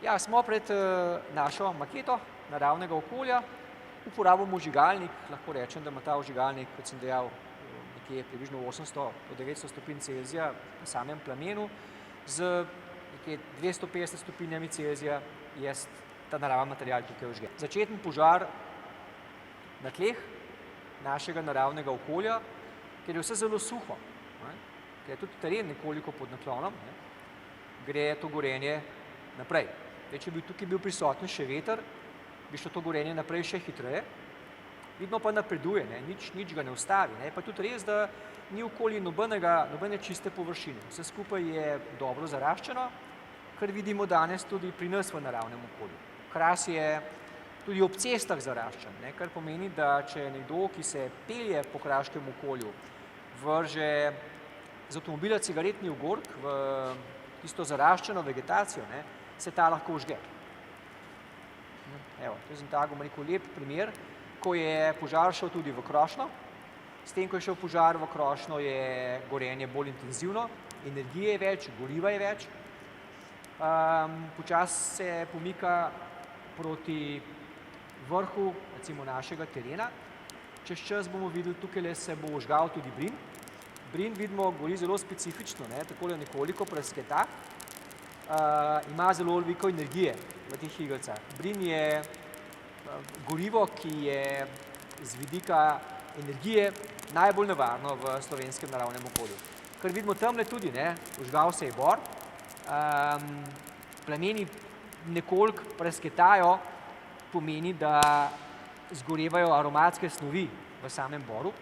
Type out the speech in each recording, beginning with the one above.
Ja, smo pred našo maketo naravnega okolja, uporabljamo vžigalnik, lahko rečem, da ima ta vžigalnik, kot sem dejal, nekje približno 800 do 900 stopinj Celzija na samem plamenu, z nekje 250 stopinjami Celzija je ta naraven material tukaj vžge. Začeten požar na tleh našega naravnega okolja, ker je vse zelo suho, ker je tudi teren nekoliko pod naklonom, gre to gorenje naprej. Če bi tukaj bil prisoten še veter, bi šlo to gorenje naprej še hitreje, vidno pa napreduje, nič ga ne ustavi. Pa tudi res, da ni okoli nobene čiste površine. Vse skupaj je dobro zaraščeno, kar vidimo danes tudi pri nas v naravnem okolju. Kras je tudi ob cestah zaraščen, kar pomeni, da če nekdo, ki se pelje po kraškem okolju, vrže z avtomobila cigaretni ogorek v tisto zaraščeno vegetacijo, se ta lahko vžge. Evo, to je tak, bom rekel, lep primer, ko je požar šel tudi v krošnjo. S tem, ko je šel požar v krošnjo, je gorenje bolj intenzivno, energije je več, goriva je več. Počasi se pomika proti vrhu, recimo našega terena. Čez čas bomo videli, tukaj se bo vžgal tudi brin. Brin, vidimo, gori zelo specifično, takole nekoliko prasketa. Ima zelo veliko energije v teh igelcah. Brin je gorivo, ki je z vidika energije najbolj nevarno v slovenskem naravnem okolju. Kar vidimo tamle tudi, vžgal se je bor, plameni nekoliko prasketajo, pomeni, da zgorevajo aromatske snovi v samem boru.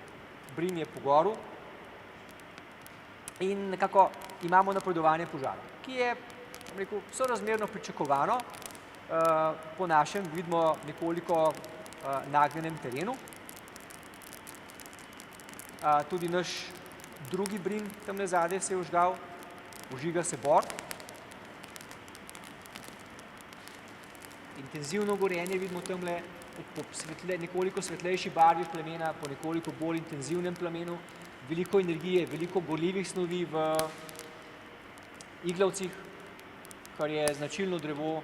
Brin je pogorel in nekako imamo napredovanje požara, ki je sorazmerno pričakovano po našem, vidimo, nekoliko nagnjenem terenu. Tudi naš drugi brin tamle zadaj se je vžgal, vžiga se bor. Intenzivno gorenje vidimo tamle po nekoliko svetlejši barvi plamena, po nekoliko bolj intenzivnem plamenu. Veliko energije, veliko gorljivih snovi v iglavcih, kar je značilno drevo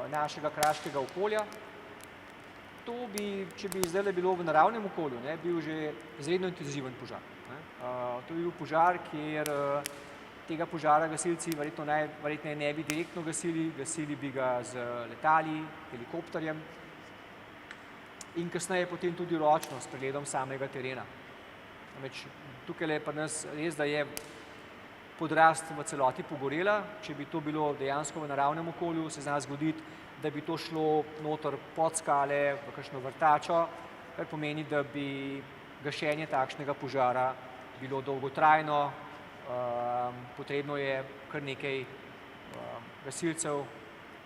našega kraškega okolja. To bi, če bi zdajle bilo v naravnem okolju, bil že izredno intenziven požar. To bi bil požar, kjer tega požara gasilci verjetno ne bi direktno gasili bi ga z letali, helikopterjem in kasneje potem tudi ročno s pregledom samega terena. Tukaj je pri nas res, da je podrast v celoti pogorela. Če bi to bilo dejansko v naravnem okolju, se zna zgoditi, da bi to šlo noter pod skale, v kakšno vrtačo, kar pomeni, da bi gašenje takšnega požara bilo dolgotrajno, potrebno je kar nekaj gasilcev,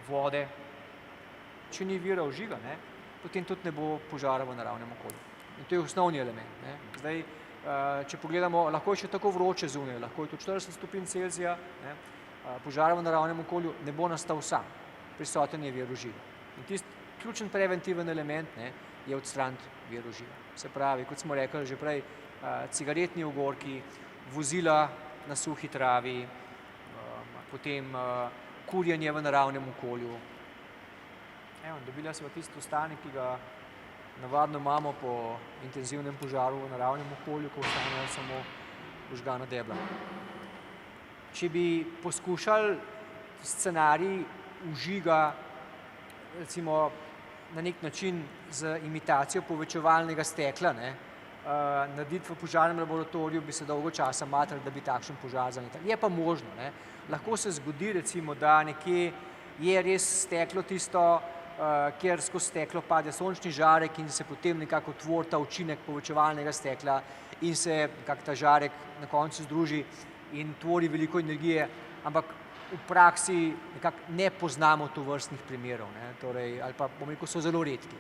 vode. Če ni vira vžiga, potem tudi ne bo požara v naravnem okolju. In to je osnovni element. Zdaj, če pogledamo, lahko je še tako vroče zunaj, lahko je tudi 40 stopinj Celzija, požar v naravnem okolju ne bo nastal sam, prisoten je vir vžiga. In tisti ključen preventiven element je odstraniti vir vžiga. Se pravi, kot smo rekli že prej, cigaretni ogorki, vozila na suhi travi, potem kurjenje v naravnem okolju. Dobila sva tisti ostanek, ki ga navadno imamo po intenzivnem požaru v naravnem okolju, ko ostanejo samo vžgana debla. Če bi poskušali scenarij vžiga, recimo na nek način z imitacijo povečevalnega stekla, narediti v požarnem laboratoriju, bi se dolgo časa matrali, da bi takšen požar zanetili. Je pa možno. Lahko se zgodi, recimo, da nekje je res steklo tisto, kjer skozi steklo pade sončni žarek in se potem nekako tvori ta učinek povečevalnega stekla in se nekako ta žarek na koncu združi in tvori veliko energije, ampak v praksi nekako ne poznamo tovrstnih primerov, ali pa, bom rekel, so zelo redki.